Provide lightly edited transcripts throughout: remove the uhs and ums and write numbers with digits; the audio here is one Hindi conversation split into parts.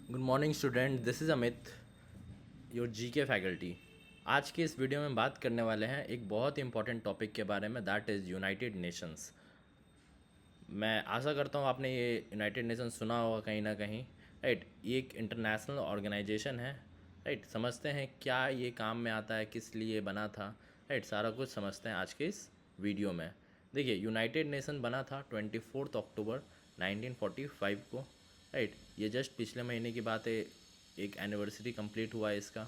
Good morning student, this is Amit, your GK faculty. आज के इस वीडियो में बात करने वाले हैं एक बहुत ही इंपॉर्टेंट टॉपिक के बारे में, दैट इज़ यूनाइटेड नेशंस। मैं आशा करता हूँ आपने ये यूनाइटेड नेशंस सुना होगा कहीं ना कहीं, राइट। ये एक इंटरनेशनल ऑर्गेनाइजेशन है, राइट। समझते हैं क्या ये काम में आता है, किस लिए बना था, राइट। सारा कुछ समझते हैं आज के इस वीडियो में। देखिए, यूनाइटेड नेशन बना था 24 अक्टूबर 1945 को, राइट। ये जस्ट पिछले महीने की बात है, एक एनिवर्सरी कंप्लीट हुआ है इसका,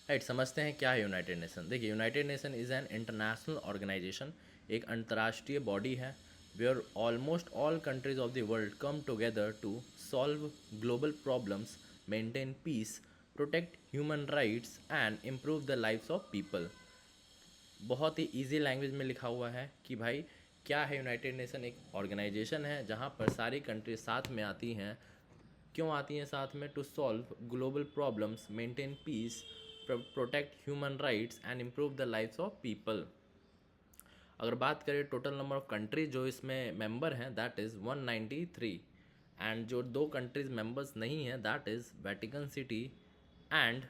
राइट। समझते हैं क्या है यूनाइटेड नेशन। देखिए, United Nation is an international organization, एक अंतर्राष्ट्रीय बॉडी है, where almost all countries of the world come together to solve global problems, maintain peace, protect human rights and improve the lifes of people. बहुत ही इजी लैंग्वेज में लिखा हुआ है कि भाई क्या है यूनाइटेड नेशन। एक ऑर्गेनाइजेशन है जहाँ पर सारी कंट्रीज साथ में आती हैं। क्यों आती हैं साथ में? To solve global problems, maintain peace, protect human rights and improve the lifes of people. अगर बात करें टोटल नंबर ऑफ कंट्रीज जो इसमें मेंबर हैं, दैट इज़ 193। एंड जो दो कंट्रीज मेंबर्स नहीं हैं, that is Vatican city and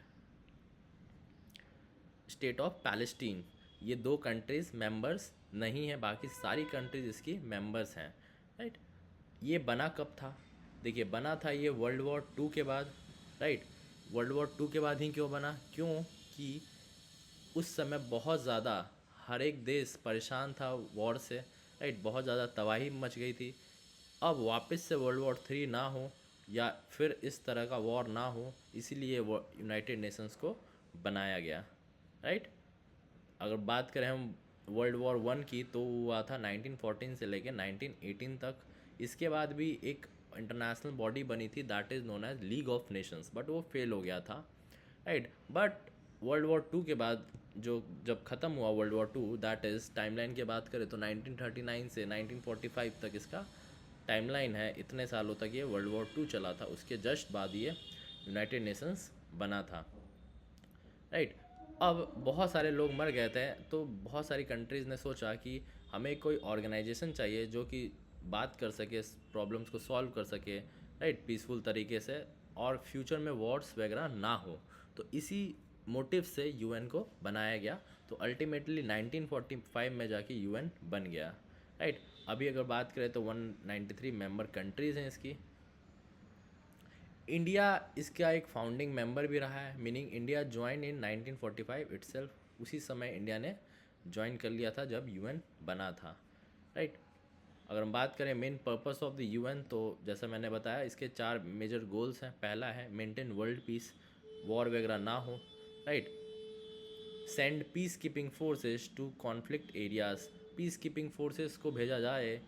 state of Palestine. ये दो कंट्रीज़ मेंबर्स नहीं हैं, बाकी सारी कंट्रीज़ इसकी मेंबर्स हैं, राइट। ये बना कब था? देखिए, बना था ये वर्ल्ड वॉर टू के बाद, राइट। वर्ल्ड वॉर टू के बाद ही क्यों बना? क्योंकि उस समय बहुत ज़्यादा हर एक देश परेशान था वॉर से, राइट। बहुत ज़्यादा तबाही मच गई थी। अब वापस से वर्ल्ड वॉर थ्री ना हो या फिर इस तरह का वॉर ना हो, इसीलिए वो यूनाइटेड नेशंस को बनाया गया, राइट। अगर बात करें हम वर्ल्ड वॉर वन की, तो हुआ था 1914 से लेकर 1918 तक। इसके बाद भी एक इंटरनेशनल बॉडी बनी थी, that is known as League of Nations, but वो फेल हो गया था, right. But world war two के बाद जो जब ख़त्म हुआ world war two, that is timeline की बात करें तो 1939 से 1945 तक इसका टाइमलाइन है। इतने सालों तक ये वर्ल्ड वॉर टू चला था, उसके जस्ट बाद ये यूनाइटेड नेशंस बना था, राइट। अब बहुत सारे लोग मर गए थे, तो बहुत सारी कंट्रीज़ ने सोचा कि हमें कोई ऑर्गेनाइजेशन चाहिए जो कि बात कर सके, प्रॉब्लम्स को सॉल्व कर सके, राइट, पीसफुल तरीके से, और फ्यूचर में वॉर्स वगैरह ना हो। तो इसी मोटिव से यूएन को बनाया गया। तो अल्टीमेटली 1945 में जाके यूएन बन गया, राइट। अभी अगर बात करें तो 193 मेंबर कंट्रीज़ हैं इसकी। इंडिया इसका एक फाउंडिंग मेंबर भी रहा है, meaning India join in 1945 itself. उसी समय इंडिया ने ज्वाइन कर लिया था जब यूएन बना था, राइट। अगर हम बात करें main purpose of the UN, तो जैसा मैंने बताया इसके चार मेजर गोल्स हैं। पहला है मेंटेन वर्ल्ड पीस, वॉर वगैरह ना हो, right. Send peace keeping forces to conflict areas, peace keeping forces को भेजा जाए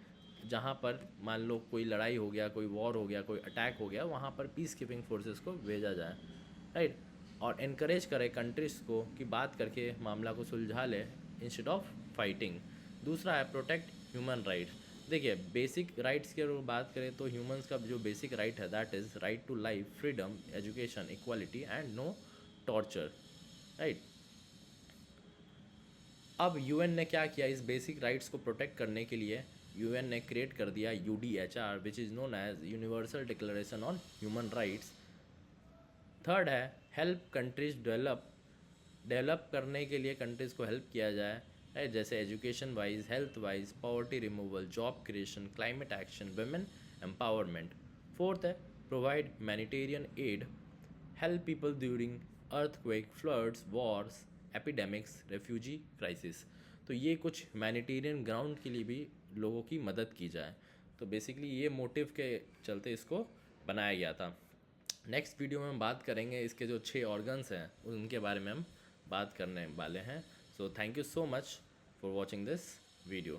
जहाँ पर मान लो कोई लड़ाई हो गया, कोई वॉर हो गया, कोई अटैक हो गया, वहाँ पर पीस कीपिंग फोर्सेस को भेजा जाए, राइट। और इनक्रेज करे कंट्रीज़ को कि बात करके मामला को सुलझा ले इंस्टेड ऑफ फाइटिंग। दूसरा है प्रोटेक्ट ह्यूमन राइट्स। देखिए, बेसिक राइट्स की अगर बात करें तो ह्यूमंस का जो बेसिक राइट है, that is right to life, freedom, education, equality and no torture, right. अब यूएन ने क्या किया, इस बेसिक राइट्स को प्रोटेक्ट करने के लिए यूएन ने क्रिएट कर दिया UDHR, which is known as Universal Declaration on Human Rights. Third है हेल्प कंट्रीज डेवलप करने के लिए कंट्रीज़ को हेल्प किया जाए, है जैसे education wise, health wise, poverty removal, job creation, climate action, women empowerment. Fourth है provide humanitarian aid, help people during earthquake, floods, wars, epidemics, refugee crisis. तो ये कुछ ह्यूमैनिटेरियन ग्राउंड के लिए भी लोगों की मदद की जाए। तो बेसिकली ये मोटिव के चलते इसको बनाया गया था। नेक्स्ट वीडियो में हम बात करेंगे इसके जो 6 ऑर्गन्स हैं उनके बारे में हम बात करने वाले हैं। So thank you so much for watching this video.